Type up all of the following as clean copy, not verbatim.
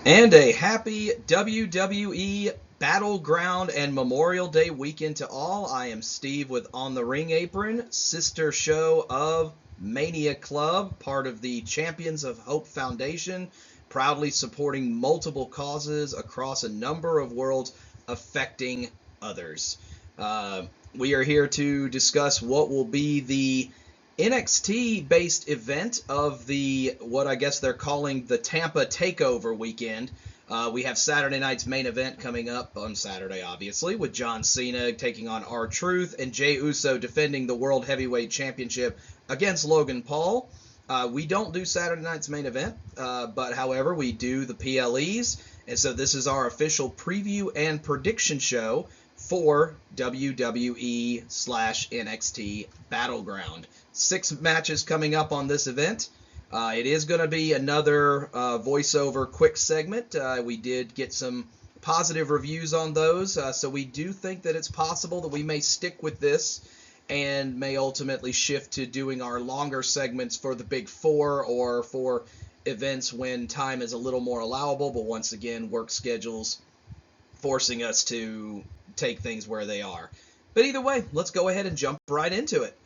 And a happy WWE Battleground and Memorial Day weekend to all. I am Steve with On the Ring Apron, sister show of Mania Club, part of the Champions of Hope Foundation, proudly supporting multiple causes across a number of worlds affecting others. We are here to discuss what will be the NXT-based event of what I guess they're calling the Tampa Takeover weekend. We have Saturday night's main event coming up on Saturday, obviously, with John Cena taking on R-Truth and Jey Uso defending the World Heavyweight Championship against Logan Paul. We don't do Saturday night's main event, but however, we do the PLEs, and so this is our official preview and prediction show for WWE/NXT Battleground. 6 matches coming up on this event. It is going to be another voiceover quick segment. We did get some positive reviews on those, so we do think that it's possible that we may stick with this and may ultimately shift to doing our longer segments for the Big Four or for events when time is a little more allowable, but once again, work schedules forcing us to take things where they are. But either way, let's go ahead and jump right into it.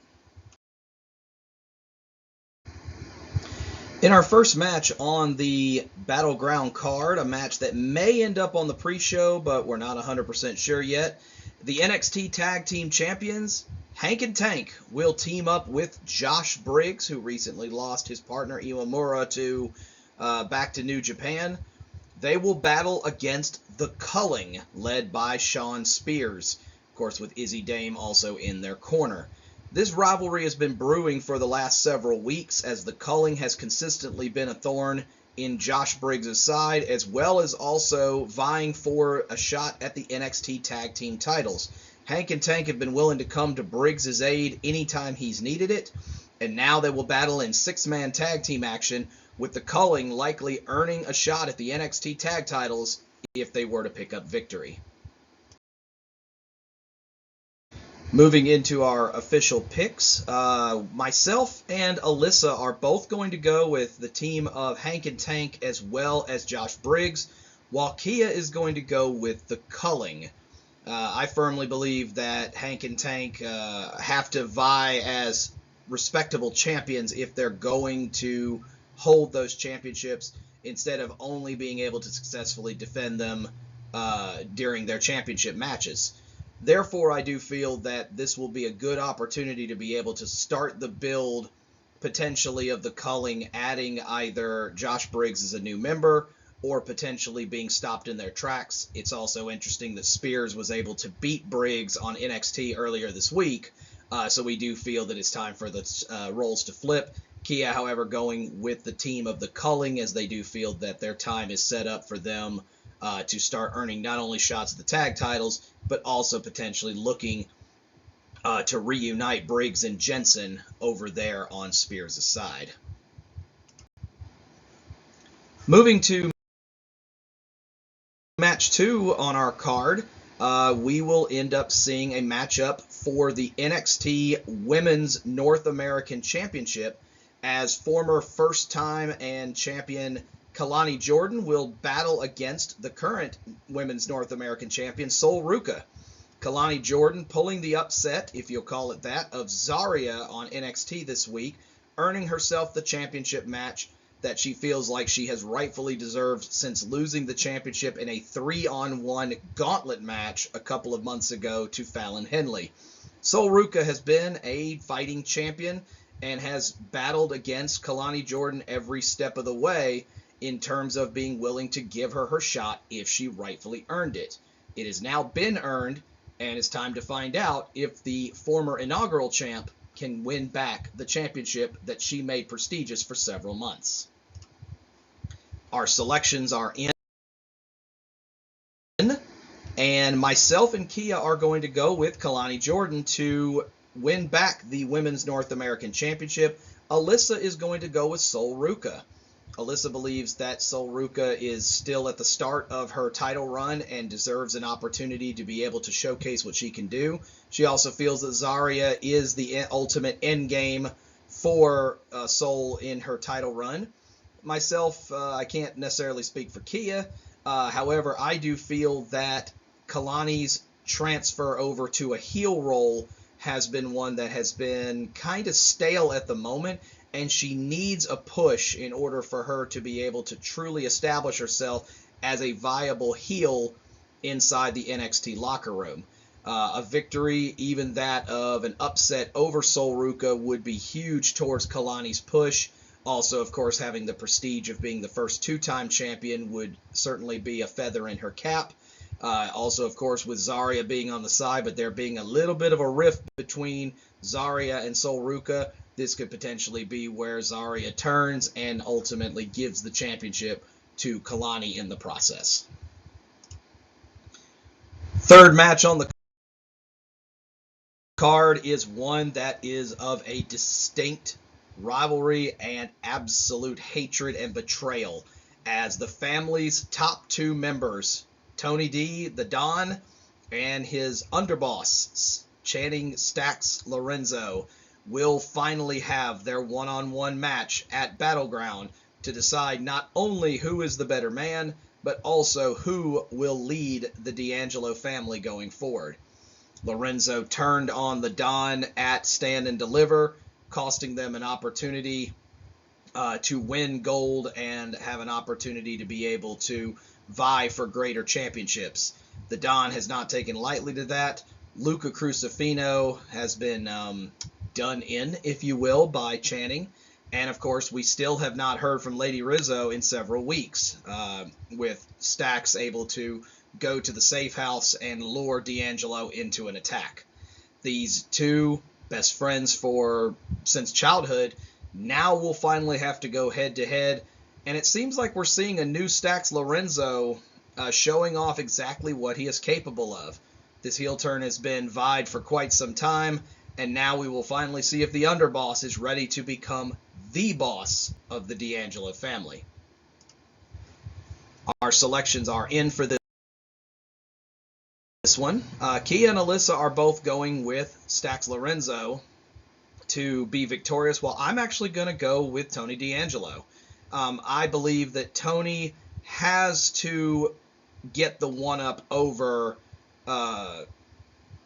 In our first match on the Battleground card, a match that may end up on the pre-show, but we're not 100% sure yet, the NXT Tag Team Champions, Hank and Tank, will team up with Josh Briggs, who recently lost his partner Iwamura back to New Japan. They will battle against the Culling, led by Shawn Spears, of course with Izzy Dame also in their corner. This rivalry has been brewing for the last several weeks, as the Culling has consistently been a thorn in Josh Briggs' side, as well as also vying for a shot at the NXT Tag Team titles. Hank and Tank have been willing to come to Briggs' aid anytime he's needed it, and now they will battle in 6-man tag team action, with the Culling likely earning a shot at the NXT tag titles if they were to pick up victory. Moving into our official picks, myself and Alyssa are both going to go with the team of Hank and Tank as well as Josh Briggs, while Kia is going to go with the Culling. I firmly believe that Hank and Tank have to vie as respectable champions if they're going to hold those championships instead of only being able to successfully defend them during their championship matches. Therefore, I do feel that this will be a good opportunity to be able to start the build potentially of the Culling, adding either Josh Briggs as a new member or potentially being stopped in their tracks. It's also interesting that Spears was able to beat Briggs on NXT earlier this week, so we do feel that it's time for the roles to flip. Kia, however, going with the team of the Culling, as they do feel that their time is set up for them to start earning not only shots at the tag titles, but also potentially looking to reunite Briggs and Jensen over there on Spears' side. Moving to match 2 on our card, we will end up seeing a matchup for the NXT Women's North American Championship, as former first-time and champion Kelani Jordynne will battle against the current Women's North American Champion, Sol Ruca. Kelani Jordynne pulling the upset, if you'll call it that, of Zarya on NXT this week, earning herself the championship match that she feels like she has rightfully deserved since losing the championship in a 3-on-1 gauntlet match a couple of months ago to Fallon Henley. Sol Ruca has been a fighting champion and has battled against Kelani Jordynne every step of the way in terms of being willing to give her her shot if she rightfully earned it. It has now been earned, and it's time to find out if the former inaugural champ can win back the championship that she made prestigious for several months. Our selections are in, and myself and Kia are going to go with Kelani Jordynne to win back the Women's North American Championship. Alyssa is going to go with Sol Ruca. Alyssa believes that Sol Ruca is still at the start of her title run and deserves an opportunity to be able to showcase what she can do. She also feels that Zarya is the ultimate end game for Sol in her title run. myself, I can't necessarily speak for Kia. However, I do feel that Kelani's transfer over to a heel role has been one that has been kind of stale at the moment, and she needs a push in order for her to be able to truly establish herself as a viable heel inside the NXT locker room. A victory, even that of an upset over Sol Ruca, would be huge towards Kelani's push. Also, of course, having the prestige of being the first two-time champion would certainly be a feather in her cap. Also, of course, with Zarya being on the side, but there being a little bit of a rift between Zarya and Sol Ruca, this could potentially be where Zarya turns and ultimately gives the championship to Kelani in the process. Third match on the card is one that is of a distinct rivalry and absolute hatred and betrayal, as the family's top two members, Tony D, the Don, and his underboss, Channing Stacks Lorenzo, will finally have their one-on-one match at Battleground to decide not only who is the better man, but also who will lead the D'Angelo family going forward. Lorenzo turned on the Don at Stand and Deliver, costing them an opportunity to win gold and have an opportunity to be able to vie for greater championships. The Don has not taken lightly to that. Luca Crucifino has been done in, if you will, by Channing. And, of course, we still have not heard from Lady Rizzo in several weeks, with Stacks able to go to the safe house and lure D'Angelo into an attack. These two best friends since childhood now will finally have to go head-to-head, and it seems like we're seeing a new Stacks Lorenzo showing off exactly what he is capable of. This heel turn has been vied for quite some time, and now we will finally see if the underboss is ready to become the boss of the D'Angelo family. Our selections are in for this one. Kia and Alyssa are both going with Stacks Lorenzo to be victorious, while I'm actually going to go with Tony D'Angelo. I believe that Tony has to get the one-up over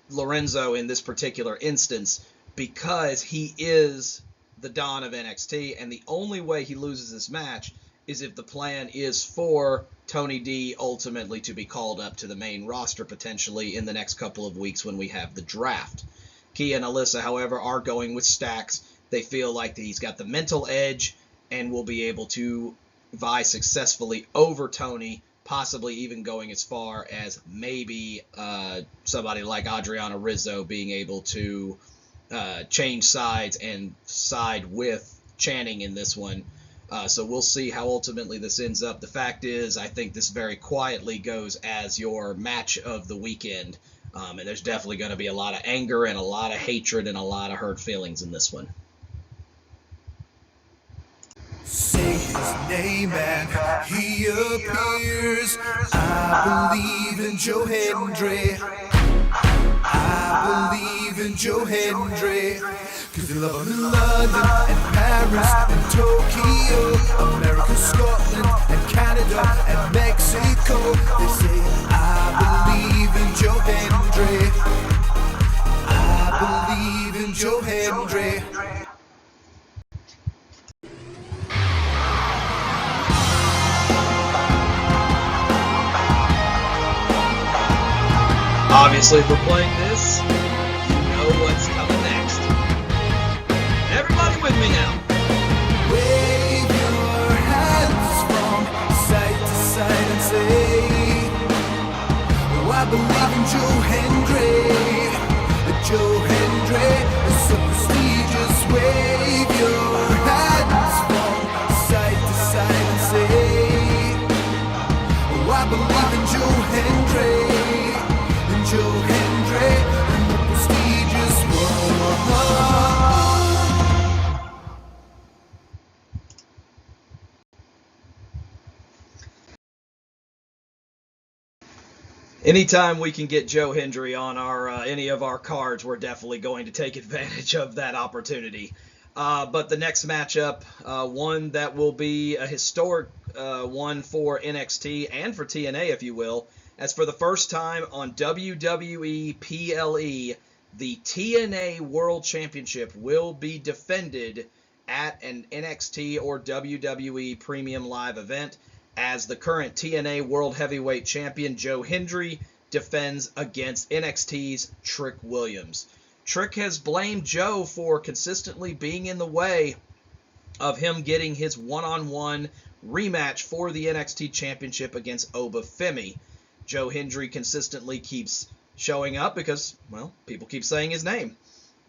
Lorenzo in this particular instance, because he is the Don of NXT, and the only way he loses this match is if the plan is for Tony D ultimately to be called up to the main roster potentially in the next couple of weeks when we have the draft. Kia and Alyssa, however, are going with Stacks. They feel like that he's got the mental edge and will be able to vie successfully over Tony, possibly even going as far as maybe somebody like Adriana Rizzo being able to change sides and side with Channing in this one. So we'll see how ultimately this ends up. The fact is, I think this very quietly goes as your match of the weekend. And there's definitely going to be a lot of anger and a lot of hatred and a lot of hurt feelings in this one. Say his name and he appears. I believe in Joe Hendry. I believe in Joe Hendry. Cause they love him in London and Paris and Tokyo, America, Scotland and Canada and Mexico. They say I believe in Joe Hendry. I believe in Joe Hendry. Obviously, if we're playing this, you know what's coming next. Everybody with me now. Wave your hands from side to side and say, oh, I believe in Joe Hendry. Joe Hendry is so prestigious. Wave your hands from side to side and say, oh, I believe in Joe Hendry. Joe Hendry and the prestigious one. Anytime we can get Joe Hendry on our any of our cards, we're definitely going to take advantage of that opportunity. But the next matchup, one that will be a historic one for NXT and for TNA, if you will, as for the first time on WWE PLE, the TNA World Championship will be defended at an NXT or WWE Premium Live event as the current TNA World Heavyweight Champion Joe Hendry defends against NXT's Trick Williams. Trick has blamed Joe for consistently being in the way of him getting his one-on-one rematch for the NXT Championship against Femi. Joe Hendry consistently keeps showing up because, well, people keep saying his name.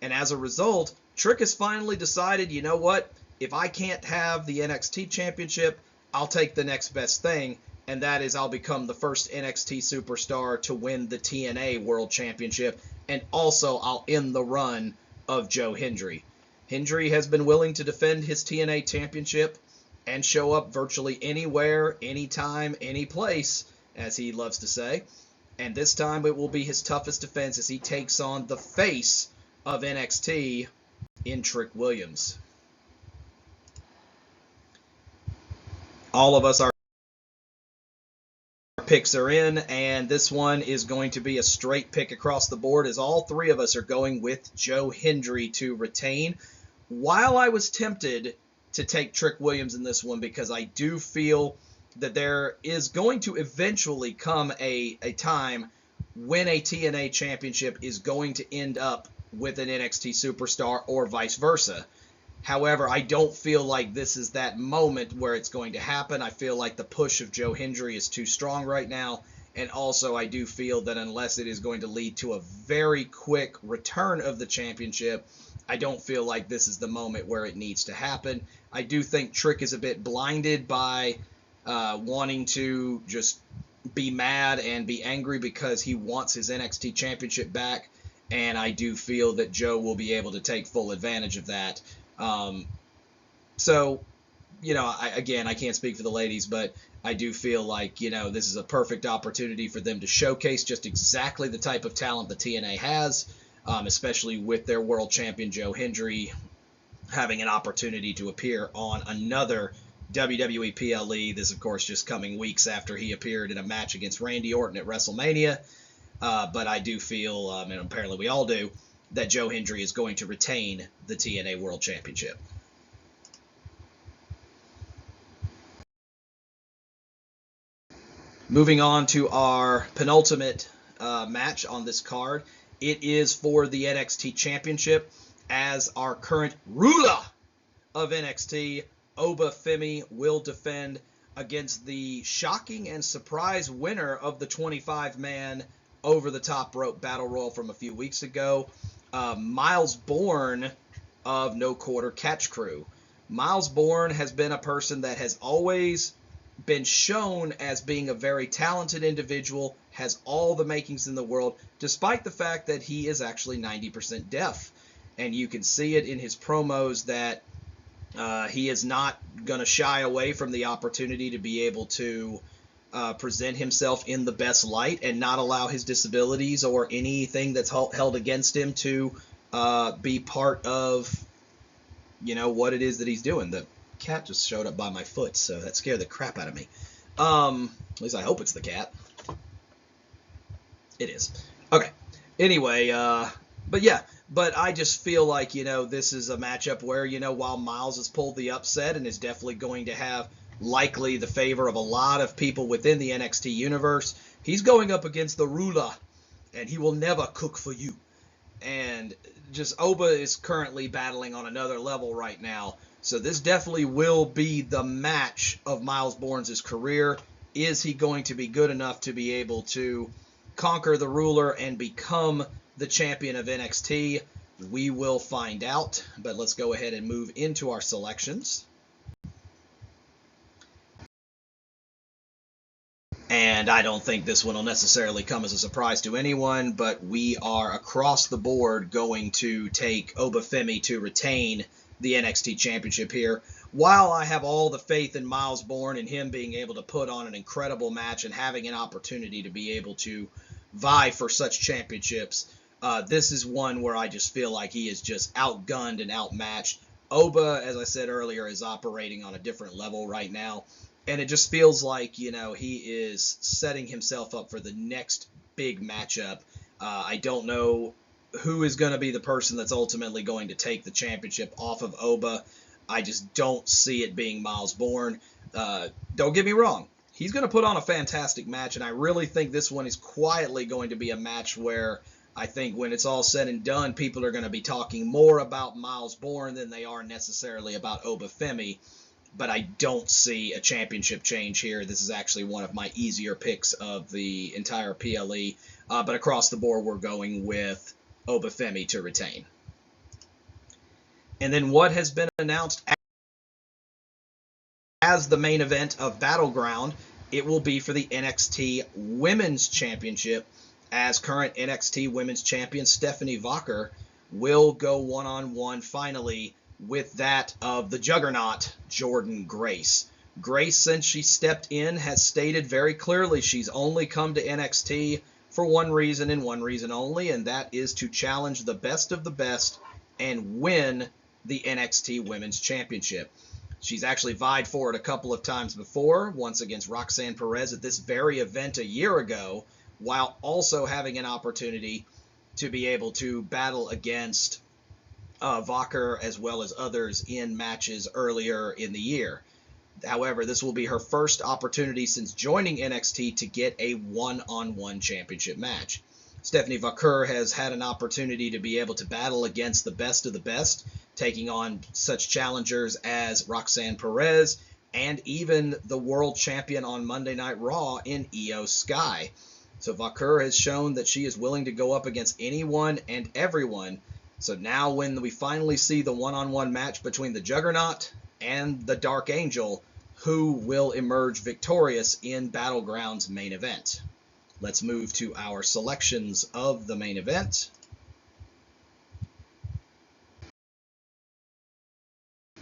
And as a result, Trick has finally decided, you know what? If I can't have the NXT Championship, I'll take the next best thing, and that is I'll become the first NXT superstar to win the TNA World Championship, and also I'll end the run of Joe Hendry. Hendry has been willing to defend his TNA Championship and show up virtually anywhere, anytime, any place, as he loves to say. And this time it will be his toughest defense as he takes on the face of NXT in Trick Williams. All of us, our picks are in, and this one is going to be a straight pick across the board as all three of us are going with Joe Hendry to retain. While I was tempted to take Trick Williams in this one because I do feel that there is going to eventually come a time when a TNA championship is going to end up with an NXT superstar or vice versa. However, I don't feel like this is that moment where it's going to happen. I feel like the push of Joe Hendry is too strong right now. And also, I do feel that unless it is going to lead to a very quick return of the championship, I don't feel like this is the moment where it needs to happen. I do think Trick is a bit blinded by wanting to just be mad and be angry because he wants his NXT championship back. And I do feel that Joe will be able to take full advantage of that. So, you know, I can't speak for the ladies, but I do feel like, you know, this is a perfect opportunity for them to showcase just exactly the type of talent the TNA has, especially with their world champion Joe Hendry having an opportunity to appear on another WWE PLE. This, of course, just coming weeks after he appeared in a match against Randy Orton at WrestleMania. But I do feel, and apparently we all do, that Joe Hendry is going to retain the TNA World Championship. Moving on to our penultimate match on this card. It is for the NXT Championship as our current ruler of NXT, Femi, will defend against the shocking and surprise winner of the 25-man over-the-top rope battle royal from a few weeks ago, Myles Borne of No Quarter Catch Crew. Myles Borne has been a person that has always been shown as being a very talented individual, has all the makings in the world, despite the fact that he is actually 90% deaf. And you can see it in his promos that he is not going to shy away from the opportunity to be able to present himself in the best light and not allow his disabilities or anything that's held against him to be part of, you know, what it is that he's doing. The cat just showed up by my foot, so that scared the crap out of me. At least I hope it's the cat. It is. Okay. Anyway, but I just feel like, you know, this is a matchup where, you know, while Myles has pulled the upset and is definitely going to have likely the favor of a lot of people within the NXT universe, he's going up against the ruler, and he will never cook for you. And just Oba is currently battling on another level right now, so this definitely will be the match of Myles Borne's career. Is he going to be good enough to be able to conquer the ruler and become the champion of NXT? We will find out, but let's go ahead and move into our selections. And I don't think this one will necessarily come as a surprise to anyone, but we are across the board going to take Femi to retain the NXT Championship here. While I have all the faith in Myles Borne and him being able to put on an incredible match and having an opportunity to be able to vie for such championships, this is one where I just feel like he is just outgunned and outmatched. Oba, as I said earlier, is operating on a different level right now. And it just feels like, he is setting himself up for the next big matchup. I don't know who is going to be the person that's ultimately going to take the championship off of Oba. I just don't see it being Myles Borne. Don't get me wrong. He's going to put on a fantastic match, and I really think this one is quietly going to be a match where I think when it's all said and done, people are going to be talking more about Myles Borne than they are necessarily about Oba Femi. But I don't see a championship change here. This is actually one of my easier picks of the entire PLE. But across the board, we're going with Oba Femi to retain. And then what has been announced as the main event of Battleground, it will be for the NXT Women's Championship, as current NXT Women's Champion Stephanie Vaquer will go one-on-one finally with that of the juggernaut, Jordynne Grace. Grace, since she stepped in, has stated very clearly she's only come to NXT for one reason and one reason only, and that is to challenge the best of the best and win the NXT Women's Championship. She's actually vied for it a couple of times before, once against Roxanne Perez at this very event a year ago, while also having an opportunity to be able to battle against Vaquer as well as others in matches earlier in the year. However, this will be her first opportunity since joining NXT to get a one-on-one championship match. Stephanie Vaquer has had an opportunity to be able to battle against the best of the best, taking on such challengers as Roxanne Perez and even the world champion on Monday Night Raw in Io Sky. So Vaquer has shown that she is willing to go up against anyone and everyone. So now when we finally see the one-on-one match between the Juggernaut and the Dark Angel, who will emerge victorious in Battleground's main event? Let's move to our selections of the main event.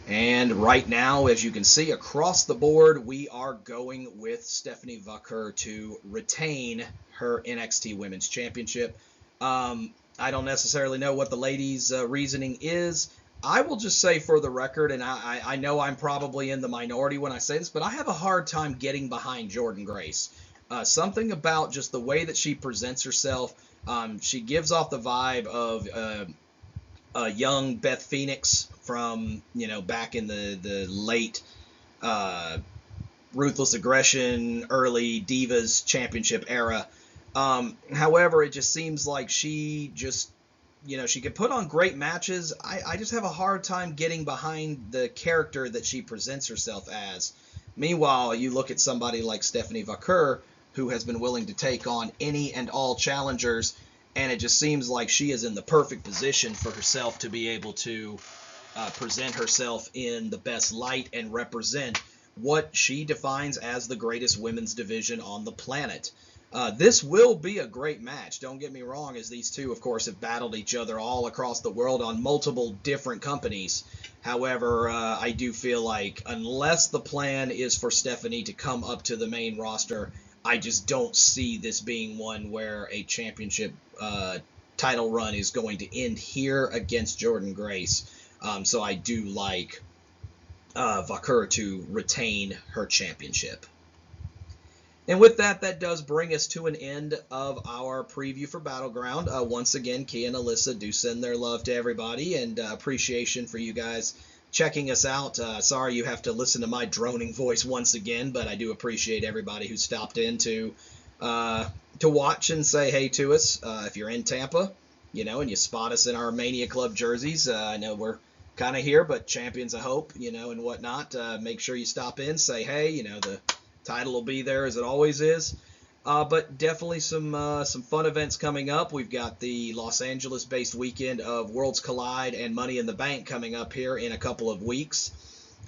And right now, as you can see, across the board, we are going with Stephanie Vaquer to retain her NXT Women's Championship. I don't necessarily know what the ladies' reasoning is. I will just say for the record, and I know I'm probably in the minority when I say this, but I have a hard time getting behind Jordynne Grace. Something about just the way that she presents herself. She gives off the vibe of a young Beth Phoenix from, back in the late Ruthless Aggression, early Divas Championship era. However, it just seems like she just, she could put on great matches. I just have a hard time getting behind the character that she presents herself as. Meanwhile, you look at somebody like Stephanie Vaquer, who has been willing to take on any and all challengers, and it just seems like she is in the perfect position for herself to be able to present herself in the best light and represent what she defines as the greatest women's division on the planet. This will be a great match, don't get me wrong, as these two, of course, have battled each other all across the world on multiple different companies. However, I do feel like unless the plan is for Stephanie to come up to the main roster, I just don't see this being one where a championship title run is going to end here against Jordynne Grace. So I do like Vaquer to retain her championship. And with that, that does bring us to an end of our preview for Battleground. Once again, Key and Alyssa do send their love to everybody and appreciation for you guys checking us out. Sorry you have to listen to my droning voice once again, but I do appreciate everybody who stopped in to watch and say hey to us. If you're in Tampa, and you spot us in our Mania Club jerseys, I know we're kind of here, but Champions of Hope, and whatnot. Make sure you stop in, say hey. The title will be there as it always is. But definitely some fun events coming up. We've got the Los Angeles-based weekend of Worlds Collide and Money in the Bank coming up here in a couple of weeks.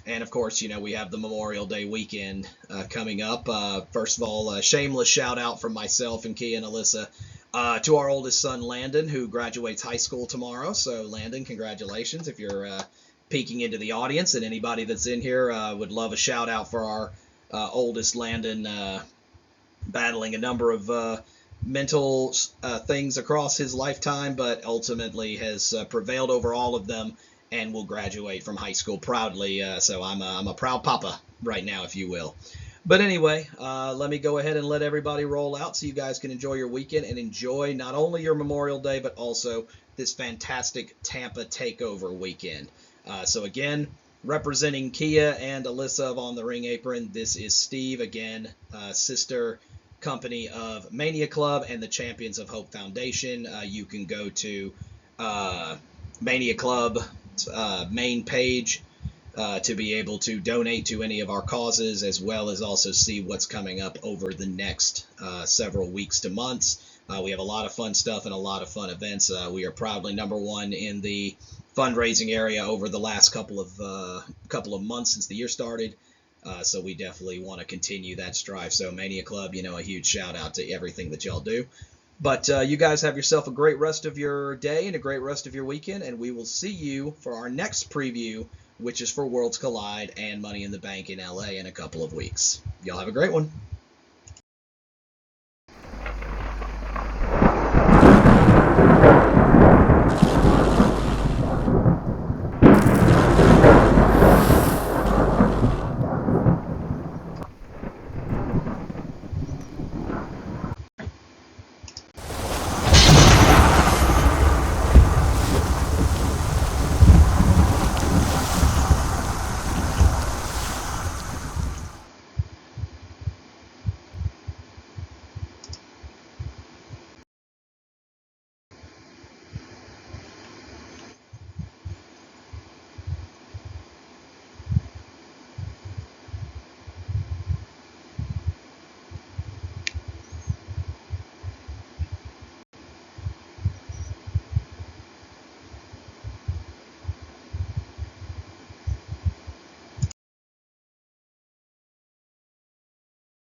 And, of course, we have the Memorial Day weekend coming up. First of all, a shameless shout-out from myself and Key and Alyssa to our oldest son, Landon, who graduates high school tomorrow. So, Landon, congratulations. If you're peeking into the audience, and anybody that's in here would love a shout-out for our oldest Landon, battling a number of mental things across his lifetime, but ultimately has prevailed over all of them and will graduate from high school proudly. So I'm a proud papa right now, if you will. But anyway, let me go ahead and let everybody roll out so you guys can enjoy your weekend and enjoy not only your Memorial Day, but also this fantastic Tampa takeover weekend. So again, representing Kia and Alyssa of On the Ring Apron, this is Steve again, sister company of Mania Club and the Champions of Hope Foundation. You can go to Mania Club main page to be able to donate to any of our causes, as well as also see what's coming up over the next several weeks to months. We have a lot of fun stuff and a lot of fun events. We are proudly #1 in the fundraising area over the last couple of months since the year started. So we definitely want to continue that strive. So Mania Club, a huge shout out to everything that y'all do. But you guys have yourself a great rest of your day and a great rest of your weekend, and we will see you for our next preview, which is for Worlds Collide and Money in the Bank in LA in a couple of weeks. Y'all have a great one.